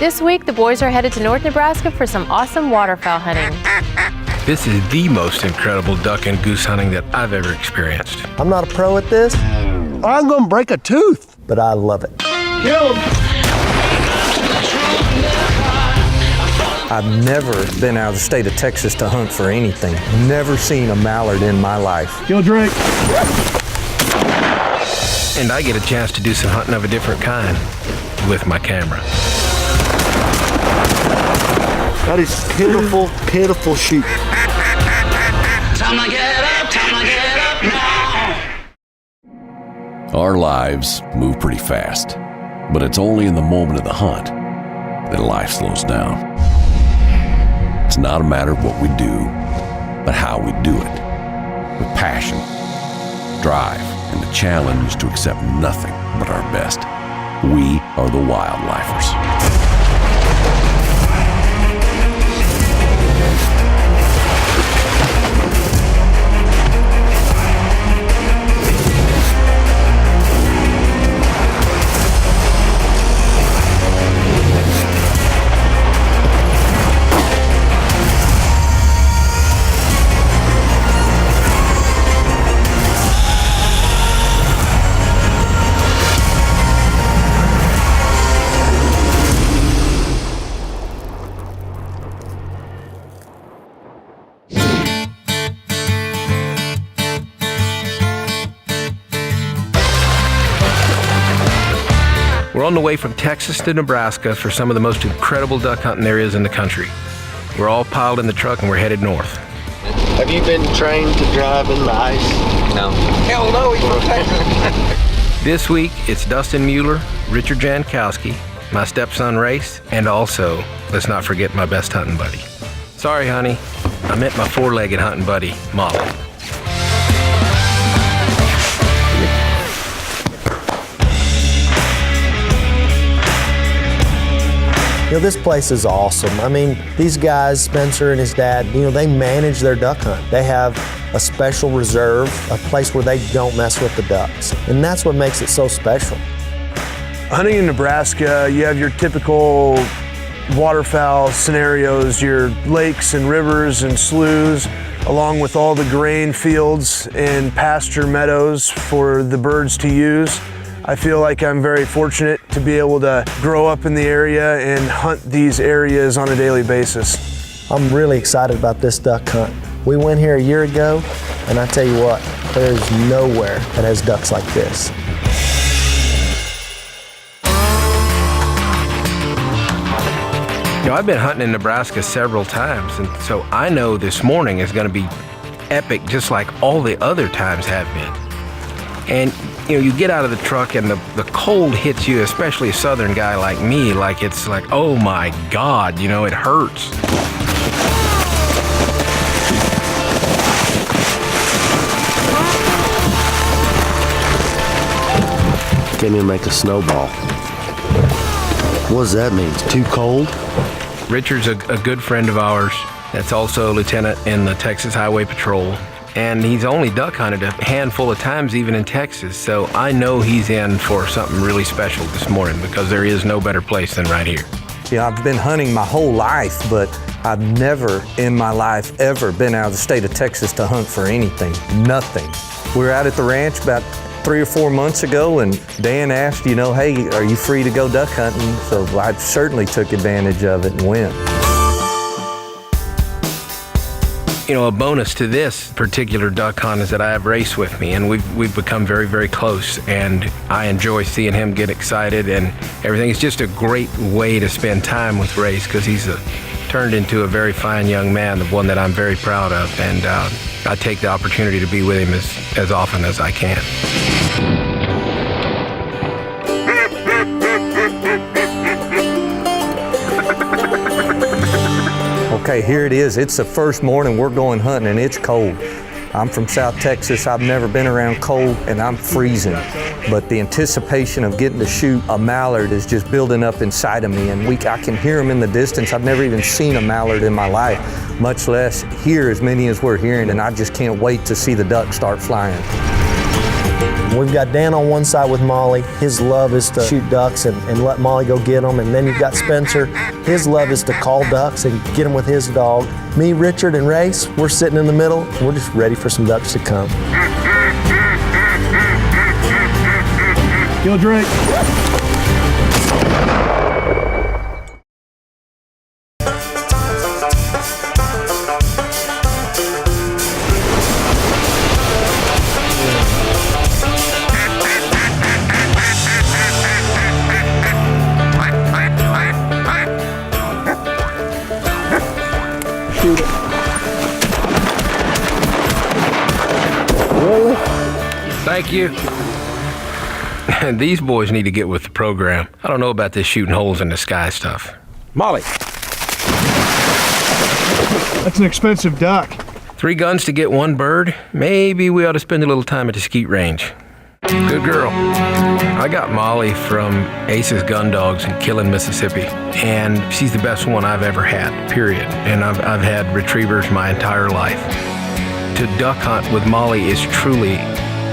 This week, the boys are headed to North Nebraska for some awesome waterfowl hunting. This is the most incredible duck and goose hunting that I've ever experienced. I'm not a pro at this. I'm gonna break a tooth. But I love it. Kill him. I've never been out of the state of Texas to hunt for anything. Never seen a mallard in my life. Kill Drake. And I get a chance to do some hunting of a different kind with my camera. That is pitiful, pitiful shooting. Time to get up now. Our lives move pretty fast, but it's only in the moment of the hunt that life slows down. It's not a matter of what we do, but how we do it. With passion, drive, and the challenge to accept nothing but our best. We are the Wildlifers. We're on the way from Texas to Nebraska for some of the most incredible duck hunting there is in the country. We're all piled in the truck and we're headed north. Have you been trained to drive in the ice? No. Hell no, he's from Texas. This week, it's Dustin Mueller, Richard Jankowski, my stepson Race, and also, let's not forget my best hunting buddy. Sorry, honey, I meant my four-legged hunting buddy, Molly. You know, this place is awesome. I mean, these guys, Spencer and his dad, you know, they manage their duck hunt. They have a special reserve, a place where they don't mess with the ducks. And that's what makes it so special. Hunting in Nebraska, you have your typical waterfowl scenarios, your lakes and rivers and sloughs, along with all the grain fields and pasture meadows for the birds to use. I feel like I'm very fortunate to be able to grow up in the area and hunt these areas on a daily basis. I'm really excited about this duck hunt. We went here a year ago, and I tell you what, there's nowhere that has ducks like this. You know, I've been hunting in Nebraska several times, and so I know this morning is going to be epic just like all the other times have been. And you know, you get out of the truck and the cold hits you, especially a southern guy like me, like it's like, oh my God, you know, it hurts. Can't even make a snowball. What does that mean? It's too cold? Richard's a good friend of ours that's also a lieutenant in the Texas Highway Patrol. And he's only duck hunted a handful of times even in Texas, so I know he's in for something really special this morning because there is no better place than right here. You know, I've been hunting my whole life, but I've never in my life ever been out of the state of Texas to hunt for anything, nothing. We were out at the ranch about 3 or 4 months ago, and Dan asked, you know, hey, are you free to go duck hunting? So I certainly took advantage of it and went. You know, a bonus to this particular duck hunt is that I have Race with me, and we've become very, very close, and I enjoy seeing him get excited and everything. It's just a great way to spend time with Race because he's turned into a very fine young man, the one that I'm very proud of, and I take the opportunity to be with him as often as I can. Okay, here it is. It's the first morning we're going hunting and it's cold. I'm from South Texas. I've never been around cold and I'm freezing. But the anticipation of getting to shoot a mallard is just building up inside of me, and I can hear them in the distance. I've never even seen a mallard in my life, much less hear as many as we're hearing, and I just can't wait to see the ducks start flying. We've got Dan on one side with Molly. His love is to shoot ducks and let Molly go get them. And then you've got Spencer. His love is to call ducks and get them with his dog. Me, Richard, and Race, we're sitting in the middle. We're just ready for some ducks to come. Yo, Drake. Thank you. These boys need to get with the program. I don't know about this shooting holes in the sky stuff. Molly. That's an expensive duck. 3 guns to get 1 bird? Maybe we ought to spend a little time at the skeet range. Good girl. I got Molly from Ace's Gun Dogs in Killen, Mississippi, and she's the best one I've ever had, period. And I've had retrievers my entire life. To duck hunt with Molly is truly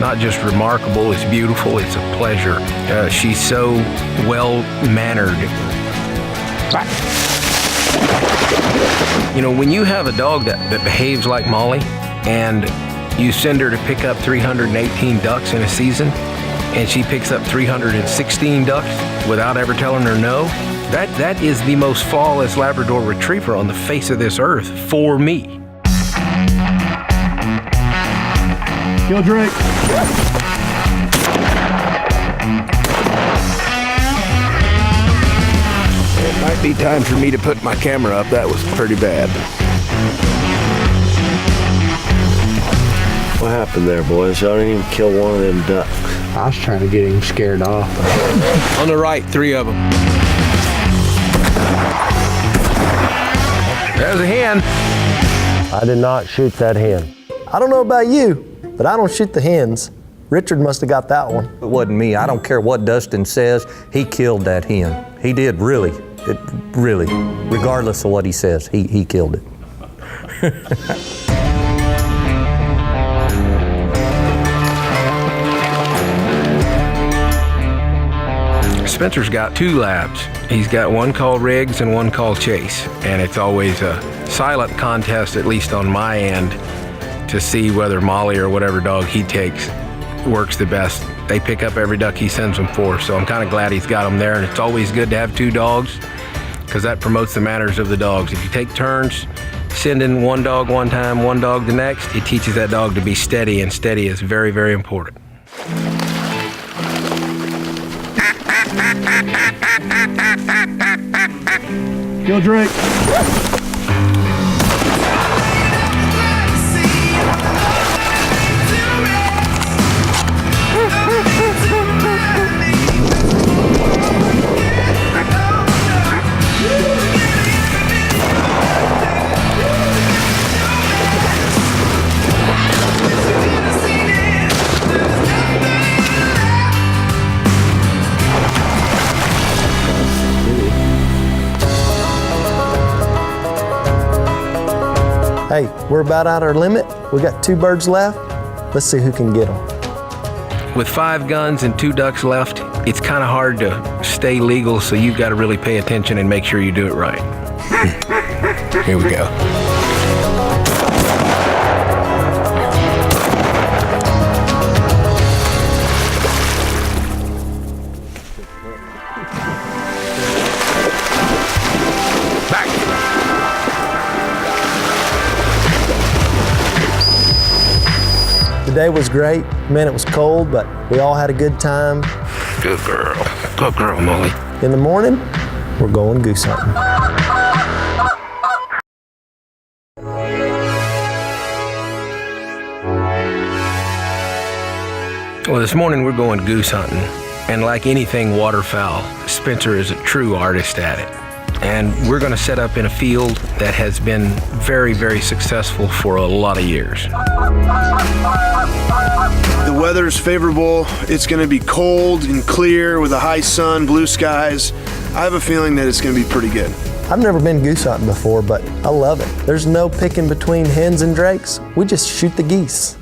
not just remarkable, it's beautiful, it's a pleasure. She's so well-mannered. You know, when you have a dog that behaves like Molly and you send her to pick up 318 ducks in a season and she picks up 316 ducks without ever telling her no, that is the most flawless Labrador Retriever on the face of this earth for me. Yo, Drake. It might be time for me to put my camera up. That was pretty bad. What happened there, boys? Y'all didn't even kill one of them ducks. I was trying to get him scared off. On the right, 3 of them. There's a hen. I did not shoot that hen. I don't know about you, but I don't shoot the hens. Richard must have got that one. It wasn't me. I don't care what Dustin says. He killed that hen. He did, really. Really. Regardless of what he says, he killed it. Spencer's got 2 labs. He's got one called Riggs and one called Chase. And it's always a silent contest, at least on my end, to see whether Molly or whatever dog he takes works the best. They pick up every duck he sends them for, so I'm kind of glad he's got them there. And it's always good to have 2 dogs because that promotes the manners of the dogs. If you take turns sending one dog one time, one dog the next, it teaches that dog to be steady, and steady is very, very important. Yo, Drake. Hey, we're about at our limit. We got 2 birds left. Let's see who can get them. With 5 guns and 2 ducks left, it's kind of hard to stay legal, so you've got to really pay attention and make sure you do it right. Here we go. The day was great. Man, it was cold, but we all had a good time. Good girl. Good girl, Molly. In the morning, we're going goose hunting. Well, this morning we're going goose hunting. And like anything waterfowl, Spencer is a true artist at it. And we're going to set up in a field that has been very, very successful for a lot of years. The weather's favorable. It's going to be cold and clear with a high sun, blue skies. I have a feeling that it's going to be pretty good. I've never been goose hunting before, but I love it. There's no picking between hens and drakes. We just shoot the geese.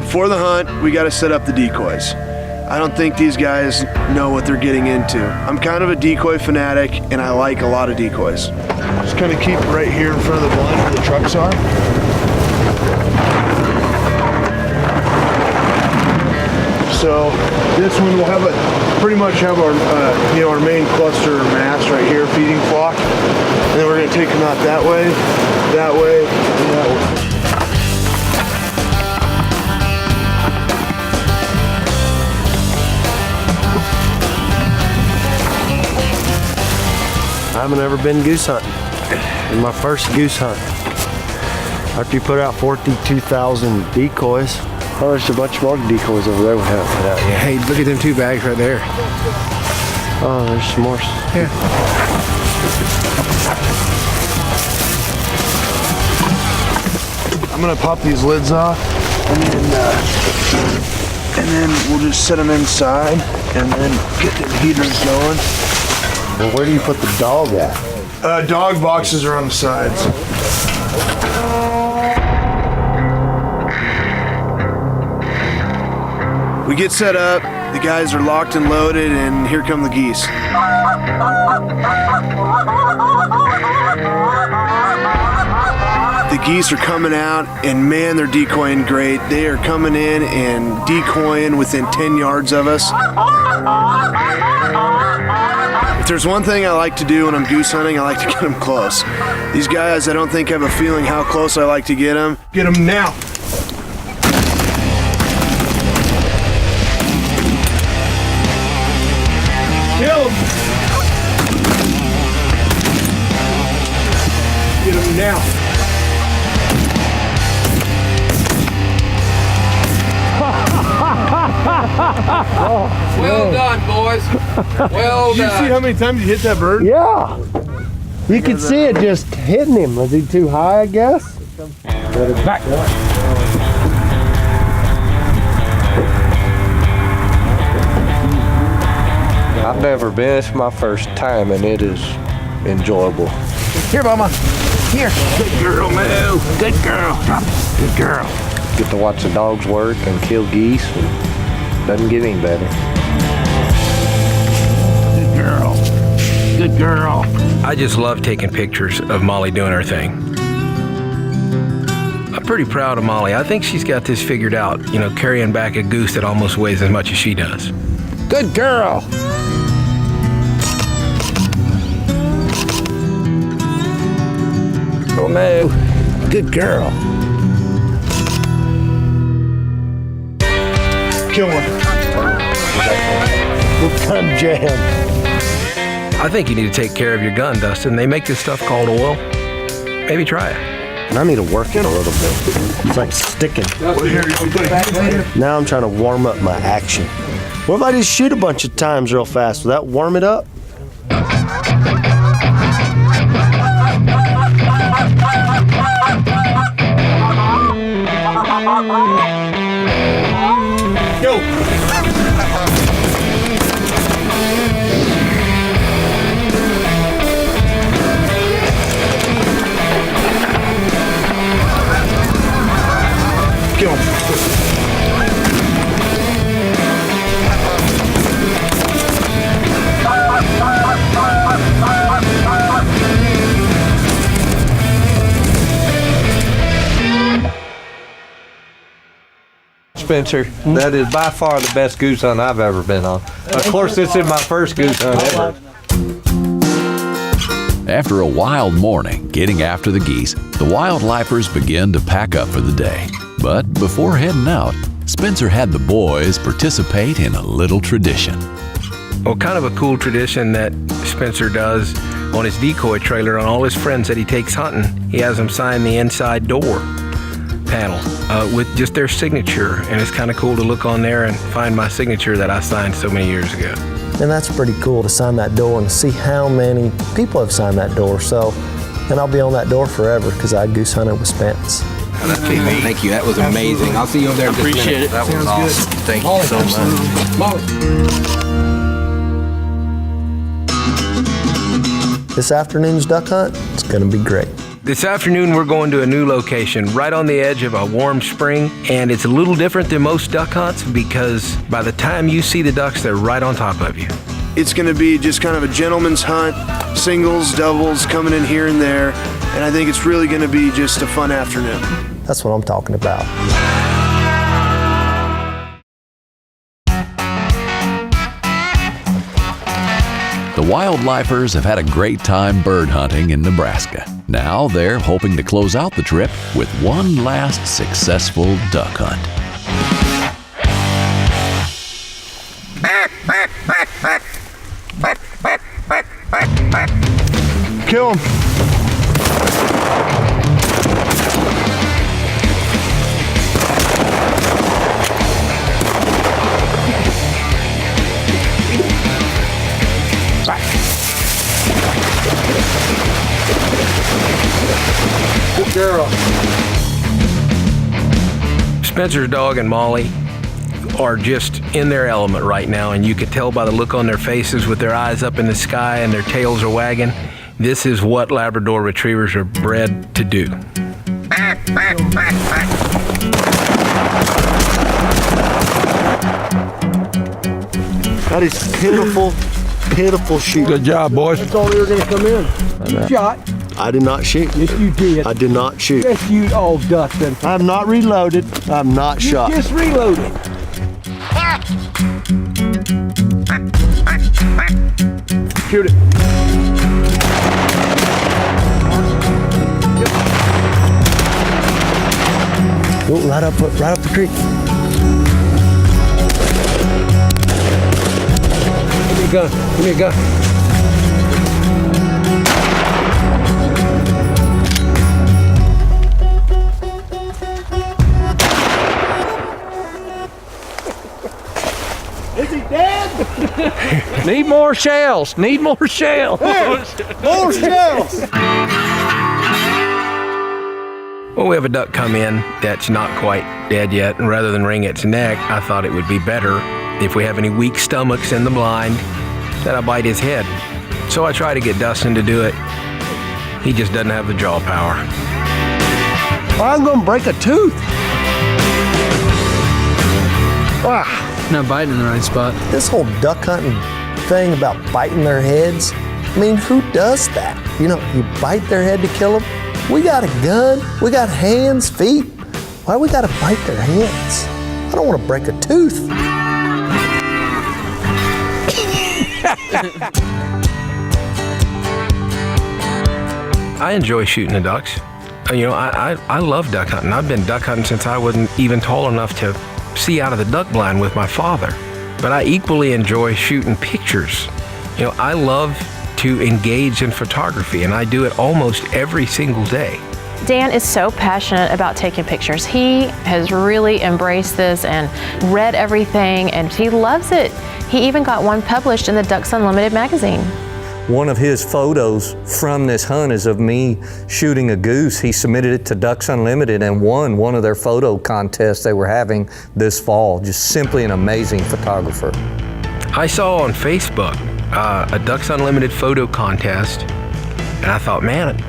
Before the hunt, we got to set up the decoys. I don't think these guys know what they're getting into. I'm kind of a decoy fanatic, and I like a lot of decoys. Just kind of keep it right here in front of the blind where the trucks are. So this one will have pretty much have our our main cluster mass right here, feeding flock, and then we're going to take them out that way, and that way. I haven't ever been goose hunting. It's my first goose hunt. After you put out 42,000 decoys, oh, there's a bunch more decoys over there we haven't put out yet. Hey, look at them 2 bags right there. Oh, there's some more. Yeah. I'm gonna pop these lids off, and then we'll just set them inside, and then get the heaters going. Well, where do you put the dog at? Dog boxes are on the sides. We get set up, the guys are locked and loaded, and here come the geese. The geese are coming out, and man, they're decoying great. They are coming in and decoying within 10 yards of us. If there's one thing I like to do when I'm goose hunting, I like to get them close. These guys, I don't think have a feeling how close I like to get them. Get them now. Kill them. Get them now. Well done, boys. Well Did you see how many times you hit that bird? Yeah. You could see it just hitting him. Was he too high, I guess? Let it back. I've never been. It's my first time, and it is enjoyable. Here, Mama. Here. Good girl, Moo. Good girl. Good girl. Get to watch the dogs work and kill geese. Doesn't get any better. Good girl. Good girl. I just love taking pictures of Molly doing her thing. I'm pretty proud of Molly. I think she's got this figured out, carrying back a goose that almost weighs as much as she does. Good girl. Oh, no. Good girl. Kill one. What kind of jam? I think you need to take care of your gun, Dustin. They make this stuff called oil. Maybe try it. I need to work it a little bit. It's like sticking. Now I'm trying to warm up my action. What if I just shoot a bunch of times real fast? Will that warm it up? Go. Kill him. Spencer, that is by far the best goose hunt I've ever been on. Of course, this is my first goose hunt ever. After a wild morning getting after the geese, the wildlifers begin to pack up for the day. But before heading out, Spencer had the boys participate in a little tradition. Well, kind of a cool tradition that Spencer does on his decoy trailer on all his friends that he takes hunting. He has them sign the inside door panel with just their signature, and it's kind of cool to look on there and find my signature that I signed so many years ago. And that's pretty cool to sign that door and see how many people have signed that door. So, and I'll be on that door forever because I goose hunted with Spence. Thank you. That was amazing. I'll see you over there. Appreciate it. That was awesome. Thank you so much. This afternoon's duck hunt, it's going to be great. This afternoon, we're going to a new location right on the edge of a warm spring, and it's a little different than most duck hunts because by the time you see the ducks, they're right on top of you. It's going to be just kind of a gentleman's hunt, singles, doubles, coming in here and there, and I think it's really going to be just a fun afternoon. That's what I'm talking about. The wildlifers have had a great time bird hunting in Nebraska. Now they're hoping to close out the trip with one last successful duck hunt. Kill him. Good girl. Spencer's dog and Molly are just in their element right now, and you could tell by the look on their faces with their eyes up in the sky and their tails are wagging. This is what Labrador Retrievers are bred to do. That is pitiful, pitiful shooting. Good job, boys. I thought we were going to come in. You shot. I did not shoot. Yes, you did. I did not shoot. Yes, you. Oh, Dustin. I have not reloaded. I have not shot. Just reloaded. Shoot it. Oh, right up the creek. Give me a gun. Give me a gun. Is he dead? Need more shells. Need more shells. More shells. Well, we have a duck come in that's not quite dead yet, and rather than wring its neck, I thought it would be better if we have any weak stomachs in the blind that I bite his head. So I try to get Dustin to do it. He just doesn't have the jaw power. I'm going to break a tooth. Wow. Not biting in the right spot. This whole duck hunting thing about biting their heads, I mean, who does that? You know, you bite their head to kill them? We got a gun, we got hands, feet. Why we gotta bite their heads? I don't want to break a tooth. I enjoy shooting the ducks. You know, I love duck hunting. I've been duck hunting since I wasn't even tall enough to see out of the duck blind with my father. But I equally enjoy shooting pictures. You know, I love to engage in photography, and I do it almost every single day. Dan is so passionate about taking pictures. He has really embraced this and read everything, and he loves it. He even got one published in the Ducks Unlimited magazine. One of his photos from this hunt is of me shooting a goose. He submitted it to Ducks Unlimited and won one of their photo contests they were having this fall. Just simply an amazing photographer. I saw on Facebook a Ducks Unlimited photo contest, and I thought, man,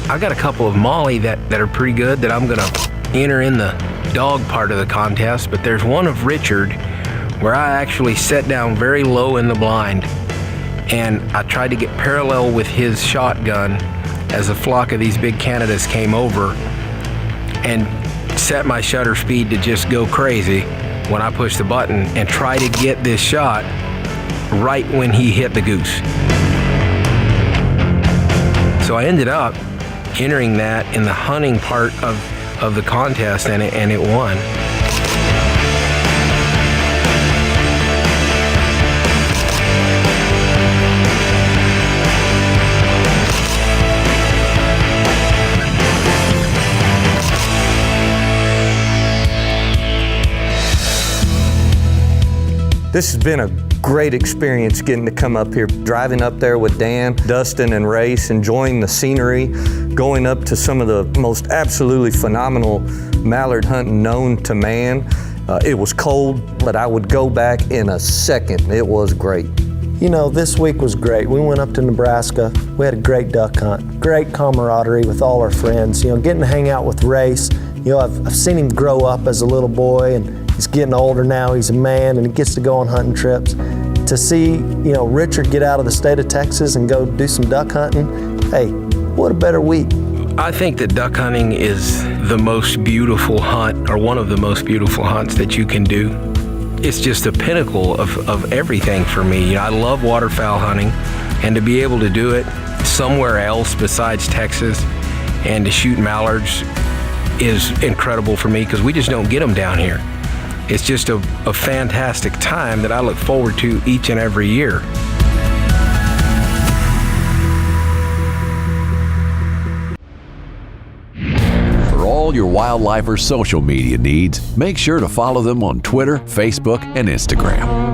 I got a couple of Molly that are pretty good that I'm gonna enter in the dog part of the contest, but there's one of Richard where I actually sat down very low in the blind and I tried to get parallel with his shotgun as a flock of these big Canadas came over, and set my shutter speed to just go crazy when I pushed the button and try to get this shot right when he hit the goose. So I ended up entering that in the hunting part of the contest, and it won. This has been a great experience getting to come up here, driving up there with Dan, Dustin, and Race, enjoying the scenery, going up to some of the most absolutely phenomenal mallard hunting known to man. It was cold, but I would go back in a second. It was great. You know, this week was great. We went up to Nebraska. We had a great duck hunt, great camaraderie with all our friends. You know, getting to hang out with Race. You know, I've seen him grow up as a little boy, and he's getting older now. He's a man, and he gets to go on hunting trips. To see, you know, Richard get out of the state of Texas and go do some duck hunting, hey, what a better week. I think that duck hunting is the most beautiful hunt, or one of the most beautiful hunts that you can do. It's just a pinnacle of everything for me. You know, I love waterfowl hunting, and to be able to do it somewhere else besides Texas and to shoot mallards is incredible for me, because we just don't get them down here. It's just a fantastic time that I look forward to each and every year. For all your Wildlifer social media needs, make sure to follow them on Twitter, Facebook, and Instagram.